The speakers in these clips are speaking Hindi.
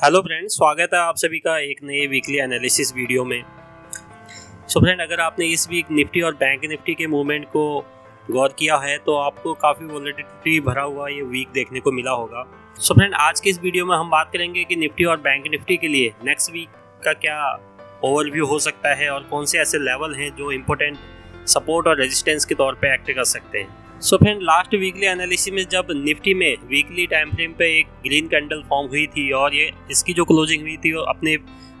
हेलो फ्रेंड, स्वागत है आप सभी का एक नए वीकली एनालिसिस वीडियो में। फ्रेंड, अगर आपने इस वीक निफ्टी और बैंक निफ्टी के मूवमेंट को गौर किया है तो आपको काफ़ी वॉलेटिलिटी भरा हुआ ये वीक देखने को मिला होगा। फ्रेंड, आज के इस वीडियो में हम बात करेंगे कि निफ्टी और बैंक निफ्टी के लिए नेक्स्ट वीक का क्या ओवरव्यू हो सकता है और कौन से ऐसे लेवल हैं जो इम्पोर्टेंट सपोर्ट और रेजिस्टेंस के तौर पर एक्ट कर सकते हैं। फ्रेंड, लास्ट वीकली एनालिसिस में जब निफ्टी में वीकली टाइम फ्रेम पे एक ग्रीन कैंडल फॉर्म हुई थी और ये इसकी जो क्लोजिंग हुई थी वो अपने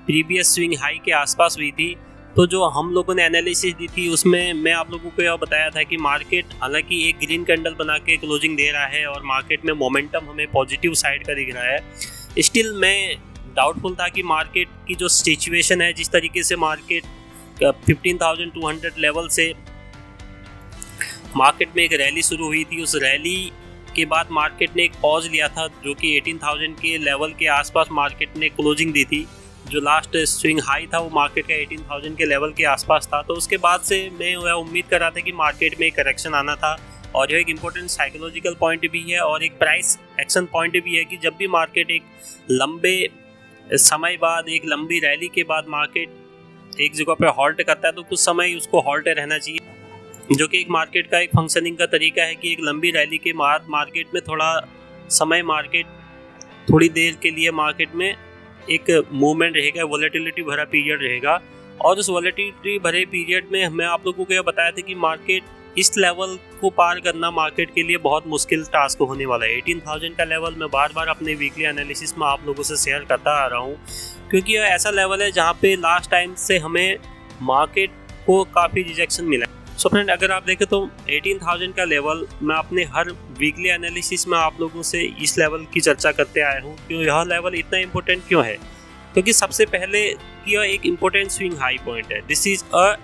प्रीवियस स्विंग हाई के आसपास हुई थी, तो जो हम लोगों ने एनालिसिस दी थी उसमें मैं आप लोगों को यह बताया था कि मार्केट हालांकि एक ग्रीन कैंडल बना के क्लोजिंग दे रहा है और मार्केट में मोमेंटम हमें पॉजिटिव साइड का दिख रहा है। स्टिल मैं डाउटफुल था कि मार्केट की जो सिचुएशन है, जिस तरीके से मार्केट 15,200 लेवल से मार्केट में एक रैली शुरू हुई थी, उस रैली के बाद मार्केट ने एक पॉज लिया था जो कि 18,000 के लेवल के आसपास मार्केट ने क्लोजिंग दी थी। जो लास्ट स्विंग हाई था वो मार्केट का 18,000 के लेवल के आसपास था। तो उसके बाद से मैं वह उम्मीद कर रहा था कि मार्केट में एक करेक्शन आना था और यह एक इम्पोर्टेंट साइकोलॉजिकल पॉइंट भी है और एक प्राइस एक्शन पॉइंट भी है कि जब भी मार्केट एक लंबे समय बाद, एक लंबी रैली के बाद मार्केट एक जगह पर हॉल्ट करता है तो कुछ समय उसको हॉल्ट रहना चाहिए, जो कि एक मार्केट का एक फंक्शनिंग का तरीका है कि एक लंबी रैली के बाद मार्केट में थोड़ा समय, मार्केट थोड़ी देर के लिए मार्केट में एक मूवमेंट रहेगा, वॉलेटिलिटी भरा पीरियड रहेगा। और उस वॉलेटिलिटी भरे पीरियड में मैं आप लोगों को यह बताया था कि मार्केट इस लेवल को पार करना मार्केट के लिए बहुत मुश्किल टास्क होने वाला है। 18,000 का लेवल मैं बार बार अपने वीकली एनालिसिस में आप लोगों से शेयर करता आ रहा हूँ, क्योंकि यह ऐसा लेवल है जहाँ पे लास्ट टाइम से हमें मार्केट को काफ़ी रिजेक्शन मिला है। फ्रेंड, अगर आप देखें तो 18,000 का लेवल मैं अपने हर वीकली एनालिसिस में आप लोगों से इस लेवल की चर्चा करते आया हूँ। क्यों यह लेवल इतना इम्पोर्टेंट क्यों है? क्योंकि सबसे पहले यह एक इम्पोर्टेंट स्विंग हाई पॉइंट है। This is a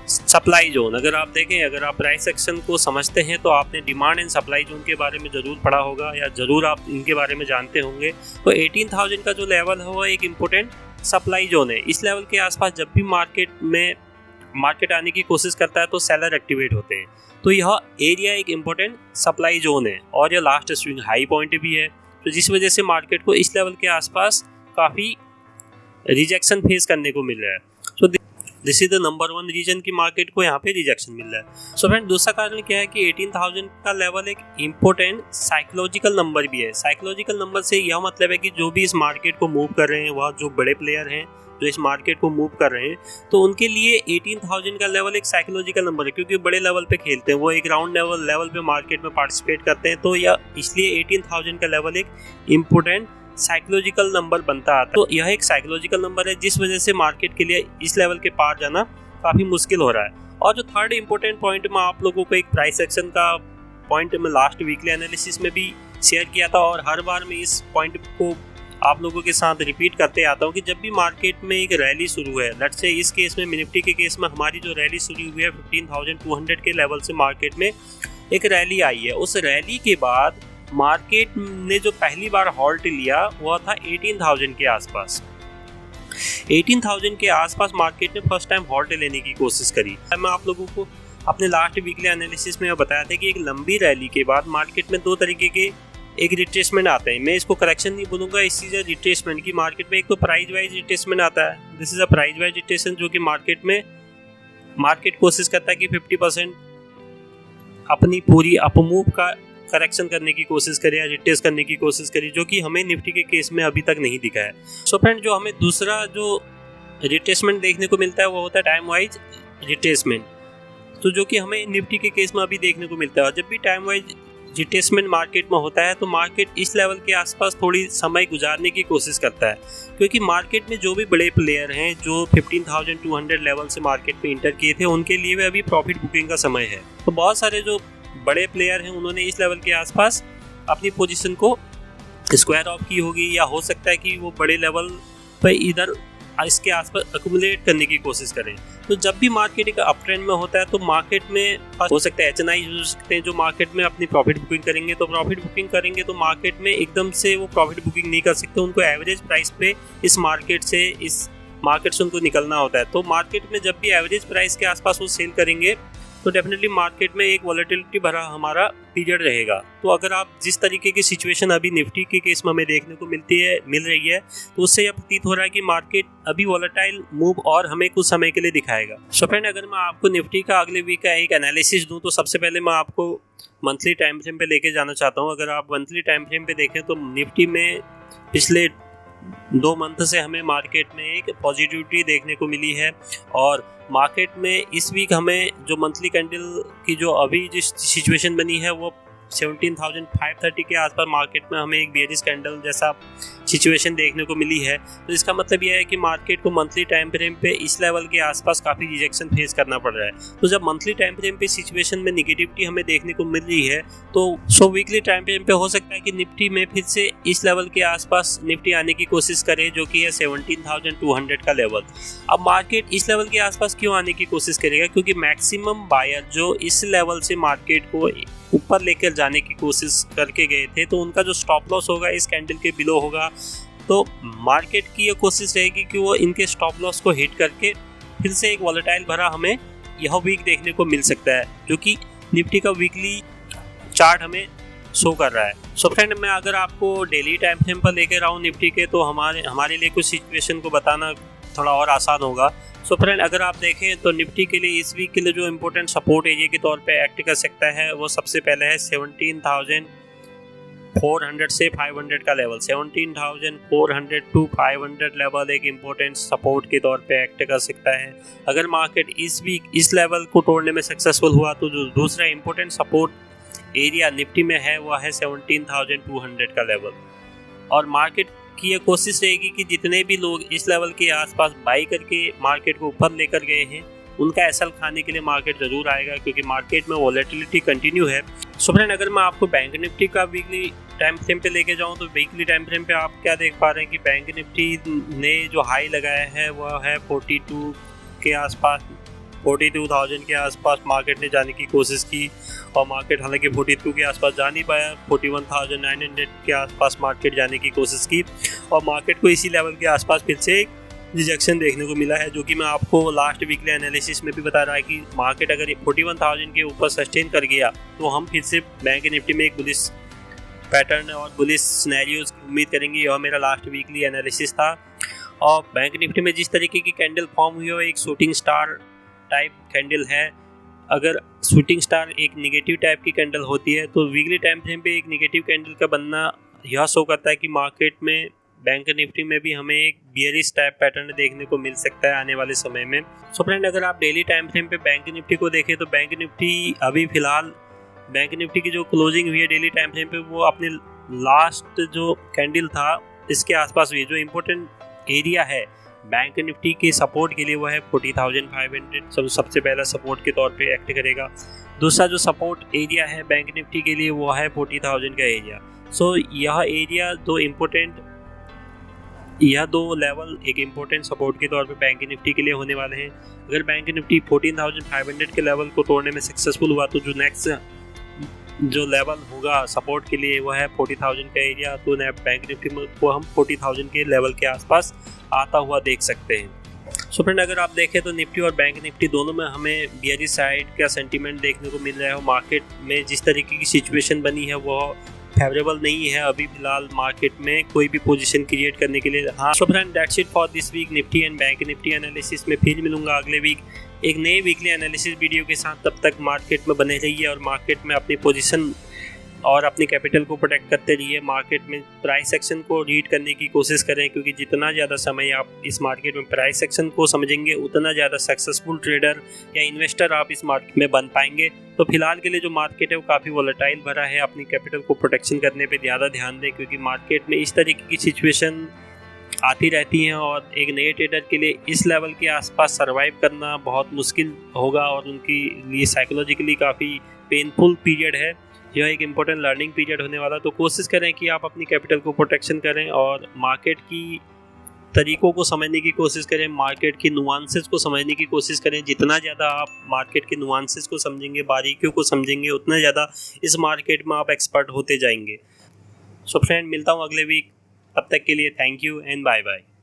supply zone. अगर आप देखें, अगर आप प्राइस एक्शन को समझते हैं तो आपने डिमांड एंड सप्लाई जोन के बारे में ज़रूर पढ़ा होगा या ज़रूर आप इनके बारे में जानते होंगे। तो 18,000 का जो लेवल है वह एक इम्पोर्टेंट सप्लाई जोन है। इस लेवल के आसपास जब भी मार्केट आने की कोशिश करता है तो सेलर एक्टिवेट होते हैं। तो यह एरिया एक इम्पोर्टेंट सप्लाई जोन है और यह लास्ट स्विंग हाई पॉइंट भी है, तो जिस वजह से मार्केट को इस लेवल के आसपास काफ़ी रिजेक्शन फेस करने को मिल रहा है। So this is the number one reason कि मार्केट को यहाँ पे रिजेक्शन मिल रहा है। सो फ्रेंड, दूसरा कारण क्या है कि 18,000 का लेवल एक इम्पोर्टेंट साइकोलॉजिकल नंबर भी है। साइकोलॉजिकल नंबर से यह मतलब है कि जो भी इस मार्केट को मूव कर रहे हैं, वह जो बड़े प्लेयर हैं जो इस मार्केट को मूव कर रहे हैं, तो उनके लिए 18,000 का लेवल एक साइकोलॉजिकल नंबर है, क्योंकि बड़े लेवल पे खेलते हैं, वो एक राउंड लेवल पे मार्केट में पार्टिसिपेट करते हैं। तो यह इसलिए 18,000 का लेवल एक इम्पोर्टेंट साइकोलॉजिकल नंबर बनता आता है। तो यह एक साइकोलॉजिकल नंबर है जिस वजह से मार्केट के लिए इस लेवल के पार जाना काफ़ी मुश्किल हो रहा है। और जो थर्ड इम्पोर्टेंट पॉइंट मैं आप लोगों को एक प्राइस एक्शन का पॉइंट में लास्ट वीकली एनालिसिस में भी शेयर किया था और हर बार मैं इस पॉइंट को आप लोगों के साथ रिपीट करते आता हूँ कि जब भी मार्केट में एक रैली शुरू है, लेट्स से इस केस में निफ्टी के केस में हमारी जो रैली शुरू हुई है 15,200 के लेवल से मार्केट में एक रैली आई है। उस रैली के बाद मार्केट ने जो पहली बार हॉल्ट लिया वह था 18,000 के आसपास। 18,000 के आसपास मार्केट ने फर्स्ट टाइम हॉल्ट लेने की कोशिश करी। मैं आप लोगों को अपने लास्ट वीकली एनालिसिस में बताया था कि एक लंबी रैली के बाद मार्केट में दो तरीके के एक रिट्रेसमेंट आता है। मैं इसको करेक्शन नहीं बोलूँगा, इस चीज़ रिट्रेसमेंट की मार्केट में एक तो प्राइस वाइज रिट्रेसमेंट आता है। This is a price wise retraction, जो कि मार्केट कोशिश करता है कि 50% अपनी पूरी अपमूव का करेक्शन करने की कोशिश करे या रिट्रेस करने की कोशिश करे, जो कि हमें निफ्टी के केस में अभी तक नहीं दिखा है। सो फ्रेंड, जो हमें दूसरा जो रिट्रेसमेंट देखने को मिलता है वो होता है टाइम वाइज रिट्रेसमेंट, तो जो कि हमें निफ्टी के केस में अभी देखने को मिलता है। और जब भी टाइम वाइज रिट्रेसमेंट मार्केट में होता है तो मार्केट इस लेवल के आसपास थोड़ी समय गुजारने की कोशिश करता है, क्योंकि मार्केट में जो भी बड़े प्लेयर हैं जो 15,200 लेवल से मार्केट में इंटर किए थे, उनके लिए भी अभी प्रॉफिट बुकिंग का समय है। तो बहुत सारे जो बड़े प्लेयर हैं उन्होंने इस लेवल के आसपास अपनी पोजीशन को स्क्वायर ऑफ की होगी, या हो सकता है कि वो बड़े लेवल पर इधर इसके आसपास अक्यूमुलेट करने की कोशिश करें। तो जब भी मार्केट एक अप ट्रेंड में होता है तो मार्केट में हो सकता है HNI हो सकते हैं जो मार्केट में अपनी प्रॉफिट बुकिंग करेंगे। तो प्रॉफिट बुकिंग करेंगे तो मार्केट में एकदम से वो प्रॉफिट बुकिंग नहीं कर सकते, उनको एवरेज प्राइस पे इस मार्केट से उनको निकलना होता है। तो मार्केट में जब भी एवरेज प्राइस के आसपास वो सेल करेंगे तो डेफिनेटली मार्केट में एक वॉलेटिलिटी भरा हमारा पीरियड रहेगा। तो अगर आप जिस तरीके की सिचुएशन अभी निफ्टी के केस में हमें देखने को मिल रही है, तो उससे यह प्रतीत हो रहा है कि मार्केट अभी वॉलेटाइल मूव और हमें कुछ समय के लिए दिखाएगा। सो फ्रेंड, अगर मैं आपको निफ्टी का अगले वीक का एक एनालिसिस दूं तो सबसे पहले मैं आपको मंथली टाइम फ्रेम पे लेके जाना चाहता हूं। अगर आप मंथली टाइम फ्रेम पे देखें तो निफ्टी में पिछले 2 मंथ से हमें मार्केट में एक पॉजिटिविटी देखने को मिली है, और मार्केट में इस वीक हमें जो मंथली कैंडल की जो अभी जिस सिचुएशन बनी है वो 17,530 के आसपास मार्केट में हमें एक बेयरिश कैंडल जैसा सिचुएशन देखने को मिली है। तो इसका मतलब यह है कि मार्केट को मंथली टाइम फ्रेम पे इस लेवल के आसपास काफ़ी रिजेक्शन फेस करना पड़ रहा है। तो जब मंथली टाइम फ्रेम पे सिचुएशन में निगेटिविटी हमें देखने को मिल रही है, तो वीकली टाइम फ्रेम पे हो सकता है कि निफ्टी में फिर से इस लेवल के आसपास निफ्टी आने की कोशिश करे, जो कि है 17,200 का लेवल। अब मार्केट इस लेवल के आसपास क्यों आने की कोशिश करेगा? क्योंकि मैक्सिमम बायर जो इस लेवल से मार्केट को ऊपर लेकर जाने की कोशिश करके गए थे, तो उनका जो स्टॉप लॉस होगा इस कैंडल के बिलो होगा। तो मार्केट की ये कोशिश रहेगी कि वो इनके स्टॉप लॉस को हिट करके फिर से एक वॉलेटाइल भरा हमें यह वीक देखने को मिल सकता है, जो कि निफ्टी का वीकली चार्ट हमें शो कर रहा है। सो फ्रेंड, मैं अगर आपको डेली टाइम फ्रेम पर लेकर आऊँ निफ्टी के, तो हमारे लिए कुछ सिचुएशन को बताना थोड़ा और आसान होगा। सो फ्रेंड, अगर आप देखें तो निफ्टी के लिए इस वीक के लिए जो इम्पोर्टेंट सपोर्ट एरिया के तौर पे एक्ट कर सकता है वो सबसे पहले है 17,400 से 500 का लेवल। 17,400 टू 500 लेवल एक इम्पोर्टेंट सपोर्ट के तौर पे एक्ट कर सकता है। अगर मार्केट इस वीक इस लेवल को तोड़ने में सक्सेसफुल हुआ तो जो दूसरा इम्पोर्टेंट सपोर्ट एरिया निफ्टी में है वह है 17,200 का लेवल। और मार्केट की ये कोशिश रहेगी कि जितने भी लोग इस लेवल के आसपास बाई करके मार्केट को ऊपर लेकर गए हैं उनका एसएल खाने के लिए मार्केट जरूर आएगा, क्योंकि मार्केट में वॉलेटिलिटी कंटिन्यू है। सो फ्रेंड, अगर मैं आपको बैंक निफ्टी का वीकली टाइम फ्रेम पे लेके जाऊं तो वीकली टाइम फ्रेम पे आप क्या देख पा रहे हैं कि बैंक निफ्टी ने जो हाई लगाया है वह है 42 के आसपास, 42,000 के आसपास मार्केट ने जाने की कोशिश की, और मार्केट हालांकि 42 के आसपास जा नहीं पाया। 41,900 के आसपास मार्केट जाने की कोशिश की, और मार्केट को इसी लेवल के आसपास फिर से एक रिजेक्शन देखने को मिला है, जो कि मैं आपको लास्ट वीकली एनालिसिस में भी बता रहा है कि मार्केट अगर 41,000 के ऊपर सस्टेन कर गया तो हम फिर से बैंक निफ्टी में एक बुलिश पैटर्न और बुलिश सिनेरियोज की उम्मीद करेंगे। यह मेरा लास्ट वीकली एनालिसिस था। और बैंक निफ्टी में जिस तरीके की कैंडल फॉर्म हुई है एक शूटिंग स्टार टाइप कैंडल है। अगर शूटिंग स्टार एक नेगेटिव टाइप की कैंडल होती है तो वीकली टाइम फ्रेम पे एक नेगेटिव कैंडल का बनना यह शो करता है कि मार्केट में बैंक निफ्टी में भी हमें एक बियरिश टाइप पैटर्न देखने को मिल सकता है आने वाले समय में। सो फ्रेंड, अगर आप डेली टाइम फ्रेम पे बैंक निफ्टी को देखें तो बैंक निफ्टी अभी फिलहाल बैंक निफ्टी की जो क्लोजिंग हुई है डेली टाइम फ्रेम पे वो अपने लास्ट जो कैंडल था इसके आसपास हुई है। जो इम्पोर्टेंट एरिया है बैंक निफ्टी के सपोर्ट के लिए वो है 40,500, सबसे पहला सपोर्ट के तौर पे एक्ट करेगा। दूसरा जो सपोर्ट एरिया है बैंक निफ्टी के लिए वो है 40,000 का एरिया। सो यह एरिया यह दो लेवल एक इम्पोर्टेंट सपोर्ट के तौर पे बैंक निफ्टी के लिए होने वाले हैं। अगर बैंक निफ्टी 14,500 के लेवल को तोड़ने में सक्सेसफुल हुआ तो जो नेक्स्ट जो लेवल होगा सपोर्ट के लिए वो है 40,000 का एरिया। तो बैंक निफ्टी को हम 40,000 के लेवल के आसपास आता हुआ देख सकते हैं। सो फ्रेंड, अगर आप देखें तो निफ्टी और बैंक निफ्टी दोनों में हमें बियरिश साइड का सेंटीमेंट देखने को मिल रहा है। मार्केट में जिस तरीके की सिचुएशन बनी है वो फेवरेबल नहीं है अभी फिलहाल मार्केट में कोई भी पोजीशन क्रिएट करने के लिए। हाँ, so friend, that's it for this week Nifty and bank Nifty analysis में। फिर मिलूंगा अगले वीक एक नए वीकली एनालिसिस वीडियो के साथ। तब तक मार्केट में बने रहिए और मार्केट में अपनी पोजीशन और अपनी कैपिटल को प्रोटेक्ट करते रहिए। मार्केट में प्राइस सेक्शन को रीड करने की कोशिश करें, क्योंकि जितना ज़्यादा समय आप इस मार्केट में प्राइस सेक्शन को समझेंगे उतना ज़्यादा सक्सेसफुल ट्रेडर या इन्वेस्टर आप इस मार्केट में बन पाएंगे। तो फिलहाल के लिए जो मार्केट है वो काफ़ी वोलेटाइल भरा है। अपनी कैपिटल को प्रोटेक्शन करने पर ज़्यादा ध्यान दें, क्योंकि मार्केट में इस तरीके की सिचुएशन आती रहती हैं और एक नए ट्रेडर के लिए इस लेवल के आसपास सरवाइव करना बहुत मुश्किल होगा और उनके लिए साइकोलॉजिकली काफ़ी पेनफुल पीरियड है। यह एक इम्पोर्टेंट लर्निंग पीरियड होने वाला। तो कोशिश करें कि आप अपनी कैपिटल को प्रोटेक्शन करें और मार्केट की तरीकों को समझने की कोशिश करें, मार्केट की नुआंसेस को समझने की कोशिश करें। जितना ज़्यादा आप मार्केट के नुआंसेस को समझेंगे, बारीकियों को समझेंगे, उतना ज़्यादा इस मार्केट में आप एक्सपर्ट होते जाएंगे। सो फ्रेंड, मिलता हूँ अगले वीक। तब तक के लिए thank you and bye bye.